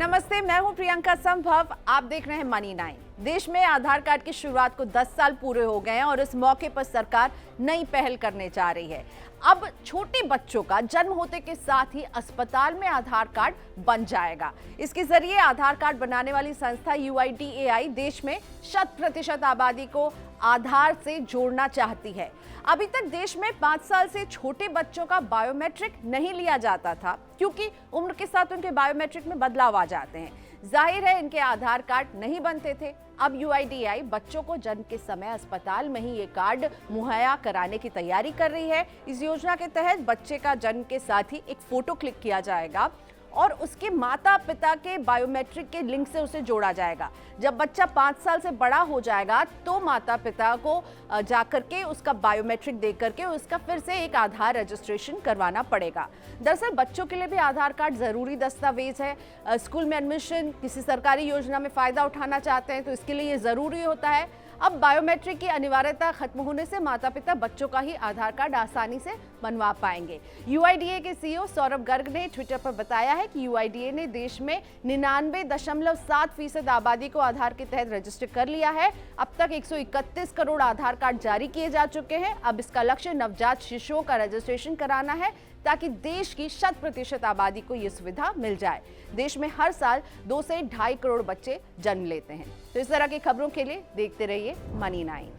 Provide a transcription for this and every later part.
नमस्ते, मैं हूं प्रियंका संभव। आप देख रहे हैं मनी 9। देश में आधार कार्ड की शुरुआत को 10 साल पूरे हो गए हैं और इस मौके पर सरकार नई पहल करने जा रही है। अब छोटे बच्चों का जन्म होते के साथ ही अस्पताल में आधार कार्ड बन जाएगा। इसके जरिए आधार कार्ड बनाने वाली संस्था UIDAI देश में 100% आबादी को आधार से जोड़ना चाहती है। अभी तक देश में 5 साल से छोटे बच्चों का बायोमेट्रिक नहीं लिया जाता था, क्योंकि उम्र के साथ उनके बायोमेट्रिक में बदलाव आ जाते हैं। जाहिर है इनके आधार कार्ड नहीं बनते थे। अब UIDAI बच्चों को जन्म के समय अस्पताल में ही ये कार्ड मुहैया कराने की तैयारी कर रही है। इस योजना के तहत बच्चे का जन्म के साथ ही एक फोटो क्लिक किया जाएगा और उसके माता पिता के बायोमेट्रिक के लिंक से उसे जोड़ा जाएगा। जब बच्चा 5 साल से बड़ा हो जाएगा तो माता पिता को जाकर के उसका बायोमेट्रिक दे करके उसका फिर से एक आधार रजिस्ट्रेशन करवाना पड़ेगा। दरअसल बच्चों के लिए भी आधार कार्ड ज़रूरी दस्तावेज है। स्कूल में एडमिशन, किसी सरकारी योजना में फ़ायदा उठाना चाहते हैं तो इसके लिए ये ज़रूरी होता है। अब बायोमेट्रिक की अनिवार्यता खत्म होने से माता पिता बच्चों का ही आधार कार्ड आसानी से बनवा पाएंगे। UIDAI के CEO सौरभ गर्ग ने ट्विटर पर बताया है कि UIDAI ने देश में 99.7% आबादी को आधार के तहत रजिस्टर कर लिया है। अब तक 131 करोड़ आधार कार्ड जारी किए जा चुके हैं। अब इसका लक्ष्य नवजात शिशुओं का रजिस्ट्रेशन कराना है ताकि देश की 100% आबादी को ये सुविधा मिल जाए। देश में हर साल 2 से 2.5 करोड़ बच्चे जन्म लेते हैं। तो इस तरह की खबरों के लिए देखते रहिए मनी 9।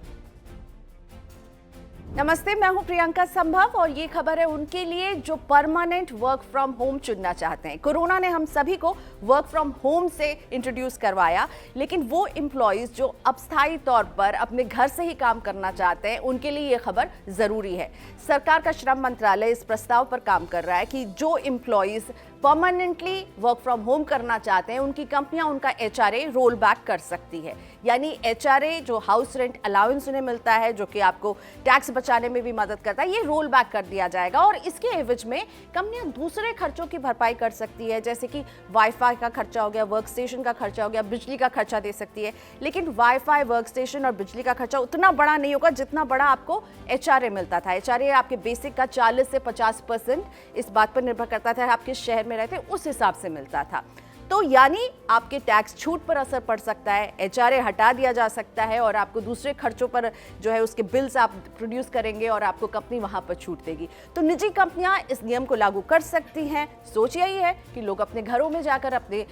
नमस्ते, मैं हूं प्रियंका संभव और ये खबर है उनके लिए जो परमानेंट वर्क फ्रॉम होम चुनना चाहते हैं। कोरोना ने हम सभी को वर्क फ्रॉम होम से इंट्रोड्यूस करवाया, लेकिन वो एम्प्लॉयज जो अब स्थायी तौर पर अपने घर से ही काम करना चाहते हैं उनके लिए ये खबर जरूरी है। सरकार का श्रम मंत्रालय इस प्रस्ताव पर काम कर रहा है कि जो employees permanently work from home करना चाहते हैं उनकी कंपनियां उनका HRA रोल बैक कर सकती है। यानी HRA जो हाउस रेंट अलाउंस उन्हें मिलता है, जो कि आपको टैक्स बचाने में भी मदद करता है, ये रोल बैक कर दिया जाएगा और इसके एवज में कंपनियां दूसरे खर्चों की भरपाई कर सकती है, जैसे कि वाईफाई का खर्चा हो गया, वर्क स्टेशन का खर्चा हो गया, बिजली का खर्चा दे सकती है। लेकिन वाईफाई, वर्क स्टेशन और बिजली का खर्चा उतना बड़ा नहीं होगा जितना बड़ा आपको HRA मिलता था। HRA आपके बेसिक का 40 से 50% इस बात पर निर्भर करता था आप किस शहर में रहते, उस हिसाब से मिलता था। तो यानी आपके टैक्स छूट पर असर पड़ सकता है, HRA हटा दिया जा सकता है और आपको दूसरे खर्चों पर जो है उसके बिल्स आप प्रोड्यूस करेंगे और आपको कंपनी वहां पर छूट देगी। तो निजी कंपनियां इस नियम को लागू कर सकती हैं। सोच यही है कि लोग अपने घरों में जाकर, अपने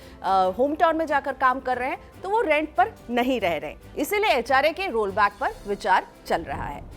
होम टाउन में जाकर काम कर रहे हैं तो वो रेंट पर नहीं रह रहे, इसीलिए HRA के रोल बैक पर विचार चल रहा है।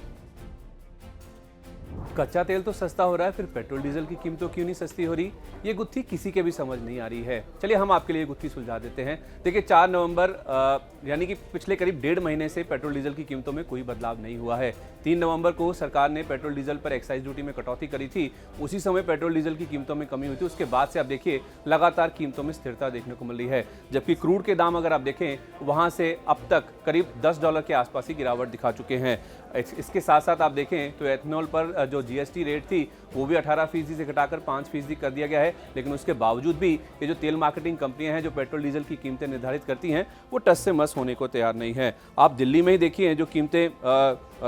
कच्चा तेल तो सस्ता हो रहा है, फिर पेट्रोल डीजल की कीमतों क्यों नहीं सस्ती हो रही? ये गुत्थी किसी के भी समझ नहीं आ रही है। चलिए हम आपके लिए गुत्थी सुलझा देते हैं। देखिए 4 नवंबर यानी कि पिछले करीब 1.5 महीने से पेट्रोल डीजल की कीमतों में कोई बदलाव नहीं हुआ है। 3 नवंबर को सरकार ने पेट्रोल डीजल पर एक्साइज ड्यूटी में कटौती करी थी। उसी समय पेट्रोल डीजल की कीमतों में कमी हुई थी। उसके बाद से आप देखिए लगातार कीमतों में स्थिरता देखने को मिल रही है। जबकि क्रूड के दाम अगर आप देखें वहां से अब तक करीब $10 के आसपास ही गिरावट दिखा चुके हैं। इसके साथ साथ आप देखें तो एथनॉल पर जो GST रेट थी वो भी 18% से घटाकर 5% कर दिया गया है। लेकिन उसके बावजूद भी ये जो तेल मार्केटिंग कंपनियां हैं जो पेट्रोल डीजल की कीमतें निर्धारित करती हैं वो टस से मस होने को तैयार नहीं है। आप दिल्ली में ही देखिए जो कीमतें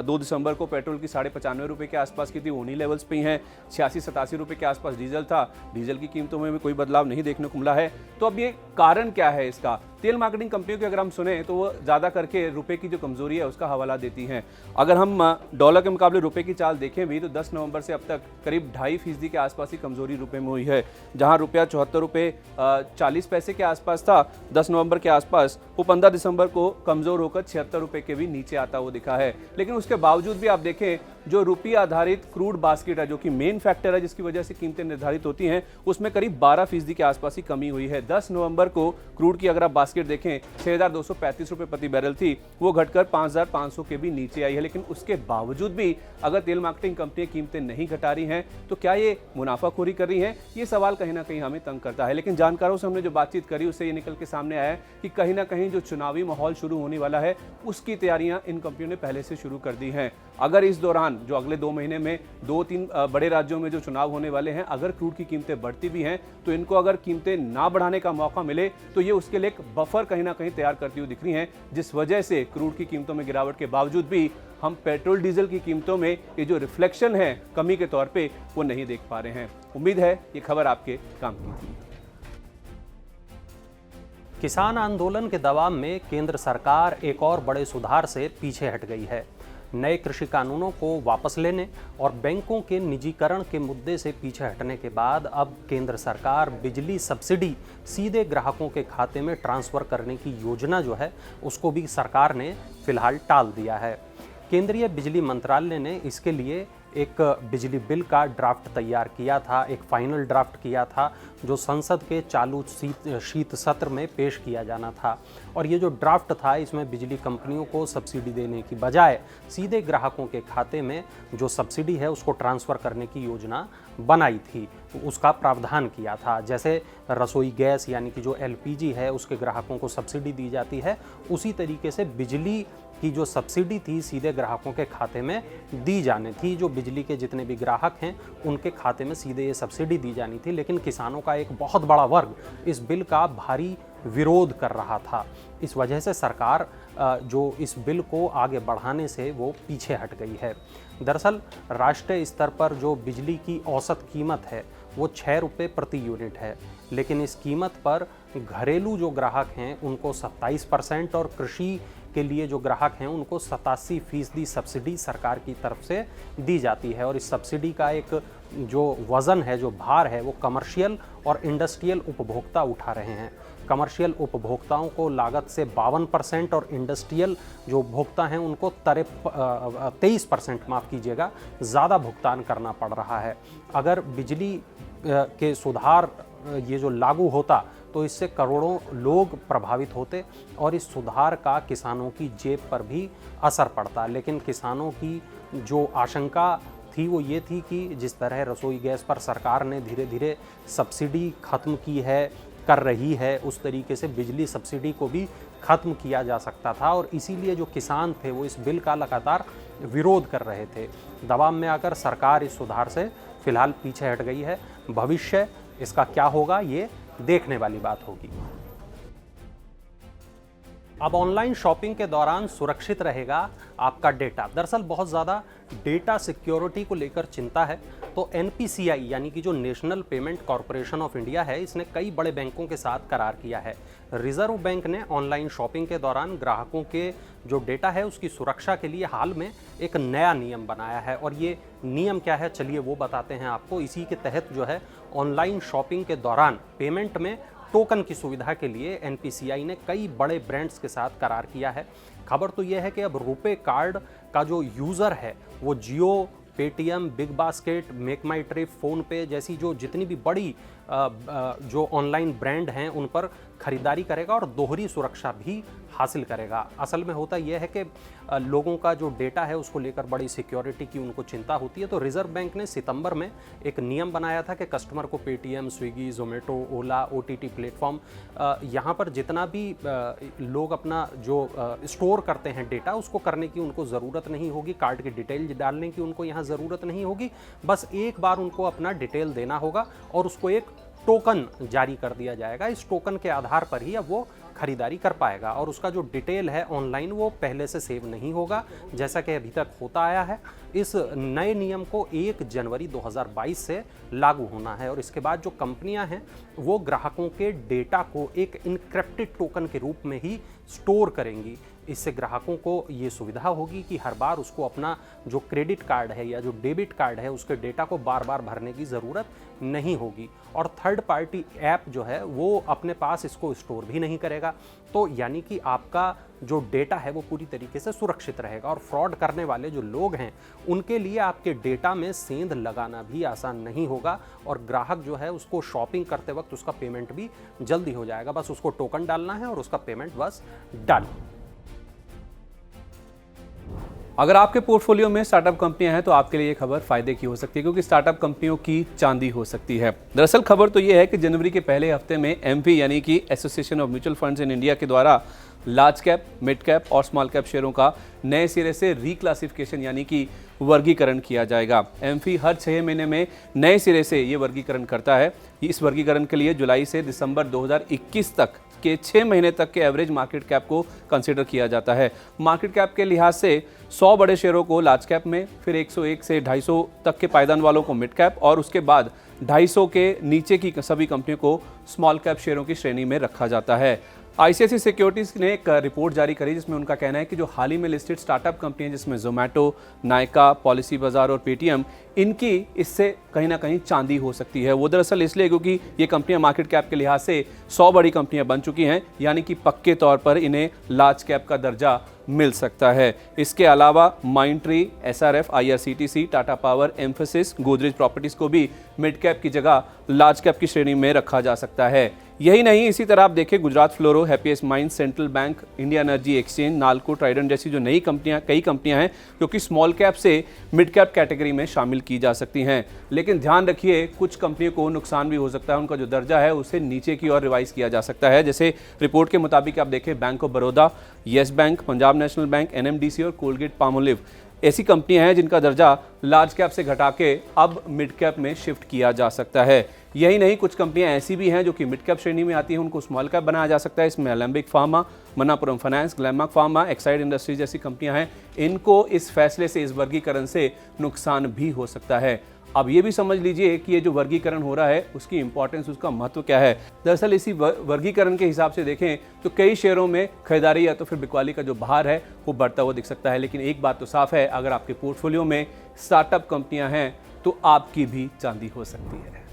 2 दिसंबर को पेट्रोल की 95 रुपये के आसपास की थी, उन्हीं लेवल्स पे ही हैं। 86-87 रुपये के आसपास डीजल था। डीजल की कीमतों में भी कोई बदलाव नहीं देखने को मिला है। तो अब ये कारण क्या है इसका? तेल मार्केटिंग कंपनियों की अगर हम सुने तो वो ज़्यादा करके रुपए की जो कमजोरी है उसका हवाला देती हैं। अगर हम डॉलर के मुकाबले रुपए की चाल देखें भी तो 10 नवंबर से अब तक करीब 2.5% के आसपास ही कमजोरी रुपए में हुई है। जहां रुपया 74 रुपये 40 पैसे के आसपास था 10 नवंबर के आसपास, वो 15 दिसंबर को कमजोर होकर 76 रुपये के भी नीचे आता हुआ दिखा है। लेकिन उसके बावजूद भी आप देखें जो रुपया आधारित क्रूड बास्केट है, जो कि मेन फैक्टर है जिसकी वजह से कीमतें निर्धारित होती हैं, उसमें करीब 12% के आसपास ही कमी हुई है। 10 नवंबर को क्रूड की अगर आप बास्केट देखें 6,235 रुपये प्रति बैरल थी, वो घटकर 5,500 के भी नीचे आई है। लेकिन उसके बावजूद भी अगर तेल मार्केटिंग कंपनियां कीमतें नहीं घटा रही हैं तो क्या ये मुनाफाखोरी कर रही हैं? ये सवाल कहीं ना कहीं हमें तंग करता है। लेकिन जानकारों से हमने जो बातचीत करी उससे ये निकल के सामने आया है कि कहीं ना कहीं जो चुनावी माहौल शुरू होने वाला है उसकी तैयारियां इन कंपनियों ने पहले से शुरू कर दी हैं। अगर इस दौरान जो अगले 2 महीने में 2-3 बड़े राज्यों में जो चुनाव होने वाले हैं, अगर क्रूड की कीमतें बढ़ती भी हैं तो इनको अगर कीमतें ना बढ़ाने का मौका मिले तो ये उसके लिए एक बफर कहीं ना कहीं तैयार करती हुई दिख रही हैं, जिस वजह से क्रूड की कीमतों में गिरावट के बावजूद भी हम पेट्रोल डीजल की कीमतों में ये जो रिफ्लेक्शन है कमी के तौर पे वो नहीं देख पा रहे हैं। उम्मीद है ये खबर आपके काम की थी। किसान आंदोलन के दबाव में केंद्र सरकार एक और बड़े सुधार से पीछे हट गई है। नए कृषि कानूनों को वापस लेने और बैंकों के निजीकरण के मुद्दे से पीछे हटने के बाद अब केंद्र सरकार बिजली सब्सिडी सीधे ग्राहकों के खाते में ट्रांसफर करने की योजना जो है उसको भी सरकार ने फिलहाल टाल दिया है। केंद्रीय बिजली मंत्रालय ने इसके लिए एक बिजली बिल का ड्राफ्ट तैयार किया था, एक फाइनल ड्राफ्ट किया था जो संसद के चालू शीत सत्र में पेश किया जाना था। और ये जो ड्राफ्ट था इसमें बिजली कंपनियों को सब्सिडी देने की बजाय सीधे ग्राहकों के खाते में जो सब्सिडी है उसको ट्रांसफ़र करने की योजना बनाई थी, उसका प्रावधान किया था। जैसे रसोई गैस यानी कि जो एलपीजी है उसके ग्राहकों को सब्सिडी दी जाती है, उसी तरीके से बिजली की जो सब्सिडी थी सीधे ग्राहकों के खाते में दी जानी थी। जो बिजली के जितने भी ग्राहक हैं उनके खाते में सीधे ये सब्सिडी दी जानी थी। लेकिन किसानों का एक बहुत बड़ा वर्ग इस बिल का भारी विरोध कर रहा था। इस वजह से सरकार जो इस बिल को आगे बढ़ाने से वो पीछे हट गई है। दरअसल राष्ट्रीय स्तर पर जो बिजली की औसत कीमत है वो 6 रुपये प्रति यूनिट है, लेकिन इस कीमत पर घरेलू जो ग्राहक हैं उनको 27% और कृषि के लिए जो ग्राहक हैं उनको 87% सब्सिडी सरकार की तरफ से दी जाती है। और इस सब्सिडी का एक जो वज़न है, जो भार है, वो कमर्शियल और इंडस्ट्रियल उपभोक्ता उठा रहे हैं। कमर्शियल उपभोक्ताओं को लागत से 52% और इंडस्ट्रियल जो उपभोक्ता हैं उनको 23% माफ़ कीजिएगा ज़्यादा भुगतान करना पड़ रहा है। अगर बिजली के सुधार ये जो लागू होता तो इससे करोड़ों लोग प्रभावित होते और इस सुधार का किसानों की जेब पर भी असर पड़ता। लेकिन किसानों की जो आशंका थी वो ये थी कि जिस तरह रसोई गैस पर सरकार ने धीरे धीरे सब्सिडी खत्म की है, कर रही है, उस तरीके से बिजली सब्सिडी को भी खत्म किया जा सकता था। और इसीलिए जो किसान थे वो इस बिल का लगातार विरोध कर रहे थे। दबाव में आकर सरकार इस सुधार से फिलहाल पीछे हट गई है। भविष्य इसका क्या होगा ये देखने वाली बात होगी। अब ऑनलाइन शॉपिंग के दौरान सुरक्षित रहेगा आपका डेटा। दरअसल बहुत ज़्यादा डेटा सिक्योरिटी को लेकर चिंता है, तो एनपीसीआई यानी कि जो national payment corporation of India है, इसने कई बड़े बैंकों के साथ करार किया है। रिजर्व बैंक ने ऑनलाइन शॉपिंग के दौरान ग्राहकों के जो डेटा है उसकी सुरक्षा के लिए हाल में एक नया नियम बनाया है। और ये नियम क्या है, चलिए वो बताते हैं आपको। इसी के तहत जो है ऑनलाइन शॉपिंग के दौरान पेमेंट में टोकन की सुविधा के लिए एनपीसीआई ने कई बड़े ब्रांड्स के साथ करार किया है। खबर तो यह है कि अब रुपे कार्ड का जो यूज़र है वो जियो, पेटीएम, बिग बास्केट, मेक माई ट्रिप, फ़ोनपे जैसी जो जितनी भी बड़ी जो ऑनलाइन ब्रांड हैं उन पर खरीदारी करेगा और दोहरी सुरक्षा भी हासिल करेगा। असल में होता यह है कि लोगों का जो डेटा है उसको लेकर बड़ी सिक्योरिटी की उनको चिंता होती है। तो रिजर्व बैंक ने सितंबर में एक नियम बनाया था कि कस्टमर को पेटीएम, स्विगी, जोमेटो, ओला, ओटीटी प्लेटफॉर्म यहाँ पर जितना भी लोग अपना जो स्टोर करते हैं डेटा उसको करने की उनको ज़रूरत नहीं होगी, कार्ड की डिटेल डालने की उनको यहाँ ज़रूरत नहीं होगी। बस एक बार उनको अपना डिटेल देना होगा और उसको एक टोकन जारी कर दिया जाएगा। इस टोकन के आधार पर ही अब वो खरीदारी कर पाएगा और उसका जो डिटेल है ऑनलाइन वो पहले से सेव नहीं होगा जैसा कि अभी तक होता आया है। इस नए नियम को 1 जनवरी 2022 से लागू होना है और इसके बाद जो कंपनियां हैं वो ग्राहकों के डेटा को एक इनक्रिप्टेड टोकन के रूप में ही स्टोर करेंगी। इससे ग्राहकों को ये सुविधा होगी कि हर बार उसको अपना जो क्रेडिट कार्ड है या जो डेबिट कार्ड है उसके डेटा को बार बार भरने की ज़रूरत नहीं होगी और थर्ड पार्टी ऐप जो है वो अपने पास इसको स्टोर भी नहीं करेगा। तो यानी कि आपका जो डेटा है वो पूरी तरीके से सुरक्षित रहेगा और फ्रॉड करने वाले जो लोग हैं उनके लिए आपके डेटा में सेंध लगाना भी आसान नहीं होगा और ग्राहक जो है उसको शॉपिंग करते वक्त उसका पेमेंट भी जल्दी हो जाएगा। बस उसको टोकन डालना है और उसका पेमेंट बस डन। अगर आपके पोर्टफोलियो में स्टार्टअप कंपनियां हैं तो आपके लिए ये खबर फायदे की हो सकती है क्योंकि स्टार्टअप कंपनियों की चांदी हो सकती है। दरअसल खबर तो ये है कि जनवरी के पहले हफ्ते में एमपी यानी कि association of mutual funds in India के द्वारा लार्ज कैप, मिड कैप और स्मॉल कैप शेयरों का नए सिरे से रिक्लासिफिकेशन यानी कि वर्गीकरण किया जाएगा। एमपी हर 6 महीने में नए सिरे से ये वर्गीकरण करता है। इस वर्गीकरण के लिए जुलाई से दिसंबर 2021 तक के 6 महीने तक के एवरेज मार्केट कैप को कंसीडर किया जाता है। मार्केट कैप के लिहाज से 100 बड़े शेयरों को लार्ज कैप में, फिर 101 से 250 तक के पायदान वालों को मिड कैप और उसके बाद 250 के नीचे की सभी कंपनियों को स्मॉल कैप शेयरों की श्रेणी में रखा जाता है। आईसीआईसीआई सिक्योरिटीज ने एक रिपोर्ट जारी करी जिसमें उनका कहना है कि जो हाल ही में लिस्टेड स्टार्टअप कंपनियां जिसमें जोमेटो, नायका, पॉलिसी बाजार और पेटीएम, इनकी इससे कहीं ना कहीं चांदी हो सकती है। वो दरअसल इसलिए क्योंकि ये कंपनियां मार्केट कैप के लिहाज से 100 बड़ी कंपनियां बन चुकी हैं, यानी कि पक्के तौर पर इन्हें लार्ज कैप का दर्जा मिल सकता है। इसके अलावा Mindtree, SRF, IRCTC, Tata power, emphasis, Godrej properties को भी मिड कैप की जगह लार्ज कैप की श्रेणी में रखा जा सकता है। यही नहीं, इसी तरह आप देखें Gujarat Fluoro, Happiest Mind, Central Bank, India Energy Exchange, NALCO, Trident जैसी जो नई कंपनियां, कई कंपनियां हैं जो कि स्मॉल कैप से मिड कैप कैटेगरी में शामिल की जा सकती हैं। लेकिन ध्यान रखिए, कुछ कंपनियों को नुकसान भी हो सकता है, उनका जो दर्जा है उसे नीचे की ओर रिवाइज किया जा सकता है। जैसे रिपोर्ट के मुताबिक आप देखें bank of Baroda, yes bank, Punjab national bank, NMDC और कोलगेट पामोलिव ऐसी कंपनियां हैं जिनका दर्जा लार्ज कैप से घटा के अब मिड कैप में शिफ्ट किया जा सकता है। यही नहीं, कुछ कंपनियां ऐसी भी हैं जो कि मिड कैप श्रेणी में आती हैं, उनको स्मॉल कैप बनाया जा सकता है। इसमें Alembic pharma, Manappuram finance, Glenmark pharma, Exide industries जैसी कंपनियां हैं। इनको इस फैसले से, इस वर्गीकरण से नुकसान भी हो सकता है। अब ये भी समझ लीजिए कि ये जो वर्गीकरण हो रहा है उसकी इंपॉर्टेंस, उसका महत्व क्या है। दरअसल इसी वर्गीकरण के हिसाब से देखें तो कई शेयरों में खरीदारी या तो फिर बिकवाली का जो भार है वो बढ़ता हुआ दिख सकता है। लेकिन एक बात तो साफ है, अगर आपके पोर्टफोलियो में स्टार्टअप कंपनियां हैं तो आपकी भी चांदी हो सकती है।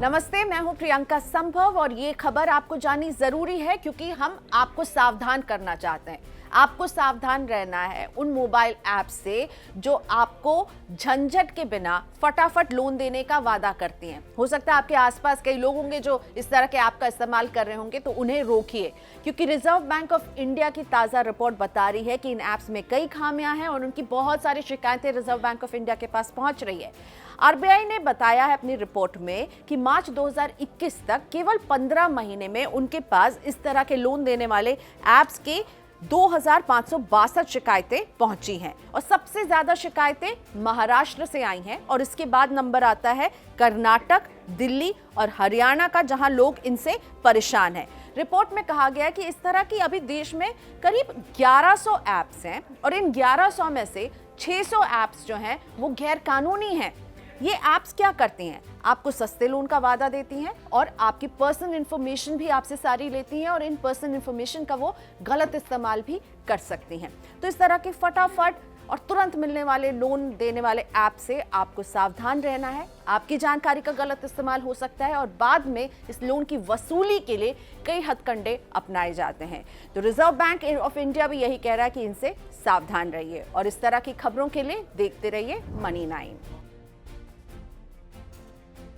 नमस्ते, मैं हूं प्रियंका संभव और ये खबर आपको जाननी जरूरी है क्योंकि हम आपको सावधान करना चाहते हैं। आपको सावधान रहना है उन मोबाइल ऐप से जो आपको झंझट के बिना फटाफट लोन देने का वादा करती हैं। हो सकता है आपके आसपास कई लोग होंगे जो इस तरह के ऐप का इस्तेमाल कर रहे होंगे, तो उन्हें रोकिए, क्योंकि रिजर्व बैंक ऑफ इंडिया की ताज़ा रिपोर्ट बता रही है कि इन ऐप्स में कई खामियां हैं और उनकी बहुत सारी शिकायतें रिजर्व बैंक ऑफ इंडिया के पास पहुंच रही है। आरबीआई ने बताया है अपनी रिपोर्ट में कि मार्च 2021 तक केवल 15 महीने में उनके पास इस तरह के लोन देने वाले ऐप्स के 2562 शिकायतें पहुंची हैं और सबसे ज्यादा शिकायतें महाराष्ट्र से आई हैं और इसके बाद नंबर आता है कर्नाटक, दिल्ली और हरियाणा का, जहां लोग इनसे परेशान हैं। रिपोर्ट में कहा गया है कि इस तरह की अभी देश में करीब 1100 ऐप्स हैं और इन 1100 में से 600 ऐप्स जो हैं वो गैर कानूनी हैं। ये ऐप्स क्या करती हैं? आपको सस्ते लोन का वादा देती हैं और आपकी पर्सनल इंफॉर्मेशन भी आपसे सारी लेती हैं और इन पर्सनल इंफॉर्मेशन का वो गलत इस्तेमाल भी कर सकती हैं। तो इस तरह के फटाफट और तुरंत मिलने वाले लोन देने वाले ऐप से आपको सावधान रहना है। आपकी जानकारी का गलत इस्तेमाल हो सकता है और बाद में इस लोन की वसूली के लिए कई हथकंडे अपनाए जाते हैं। तो रिजर्व बैंक ऑफ इंडिया भी यही कह रहा है कि इनसे सावधान रहिए और इस तरह की खबरों के लिए देखते रहिए मनी 9।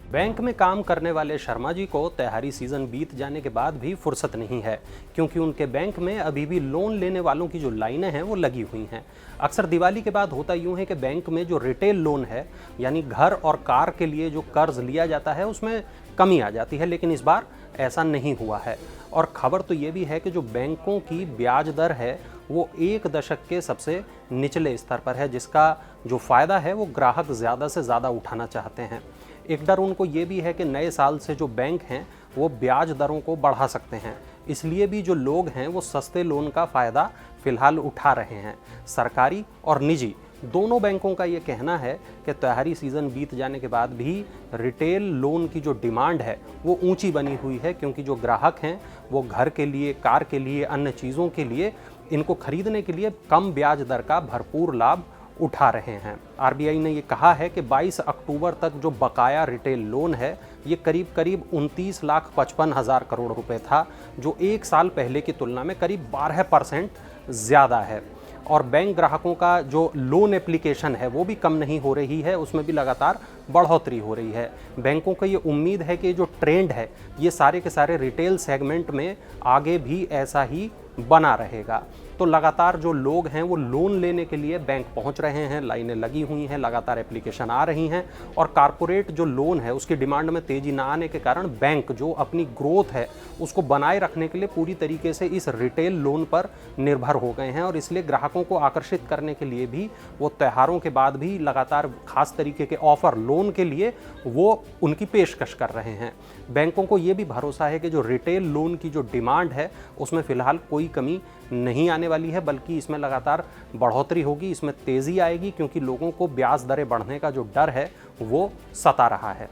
बैंक में काम करने वाले शर्मा जी को त्योहारी सीजन बीत जाने के बाद भी फुर्सत नहीं है, क्योंकि उनके बैंक में अभी भी लोन लेने वालों की जो लाइनें हैं वो लगी हुई हैं। अक्सर दिवाली के बाद होता यूं है कि बैंक में जो रिटेल लोन है, यानी घर और कार के लिए जो कर्ज लिया जाता है, उसमें कमी आ जाती है, लेकिन इस बार ऐसा नहीं हुआ है। और खबर तो ये भी है कि जो बैंकों की ब्याज दर है वो 1 दशक के सबसे निचले स्तर पर है, जिसका जो फ़ायदा है वो ग्राहक ज़्यादा से ज़्यादा उठाना चाहते हैं। एक डर उनको ये भी है कि नए साल से जो बैंक हैं वो ब्याज दरों को बढ़ा सकते हैं, इसलिए भी जो लोग हैं वो सस्ते लोन का फ़ायदा फ़िलहाल उठा रहे हैं। सरकारी और निजी दोनों बैंकों का ये कहना है कि त्योहारी सीज़न बीत जाने के बाद भी रिटेल लोन की जो डिमांड है वो ऊंची बनी हुई है, क्योंकि जो ग्राहक हैं वो घर के लिए, कार के लिए, अन्य चीज़ों के लिए इनको खरीदने के लिए कम ब्याज दर का भरपूर लाभ उठा रहे हैं। आरबीआई ने ये कहा है कि 22 अक्टूबर तक जो बकाया रिटेल लोन है ये करीब 29,55,000 करोड़ रुपए था, जो 1 साल पहले की तुलना में करीब 12% ज़्यादा है। और बैंक ग्राहकों का जो लोन एप्लीकेशन है वो भी कम नहीं हो रही है, उसमें भी लगातार बढ़ोतरी हो रही है। बैंकों को ये उम्मीद है कि जो ट्रेंड है ये सारे के सारे रिटेल सेगमेंट में आगे भी ऐसा ही बना रहेगा। तो लगातार जो लोग हैं वो लोन लेने के लिए बैंक पहुंच रहे हैं, लाइनें लगी हुई हैं, लगातार एप्लीकेशन आ रही हैं और कारपोरेट जो लोन है उसकी डिमांड में तेज़ी ना आने के कारण बैंक जो अपनी ग्रोथ है उसको बनाए रखने के लिए पूरी तरीके से इस रिटेल लोन पर निर्भर हो गए हैं और इसलिए ग्राहकों को आकर्षित करने के लिए भी वो त्योहारों के बाद भी लगातार खास तरीके के ऑफर लोन के लिए वो उनकी पेशकश कर रहे हैं। बैंकों को ये भी भरोसा है कि जो रिटेल लोन की जो डिमांड है उसमें फ़िलहाल कोई कमी नहीं आने वाली है, बल्कि इसमें लगातार बढ़ोतरी होगी, इसमें तेज़ी आएगी, क्योंकि लोगों को ब्याज दरें बढ़ने का जो डर है वो सता रहा है।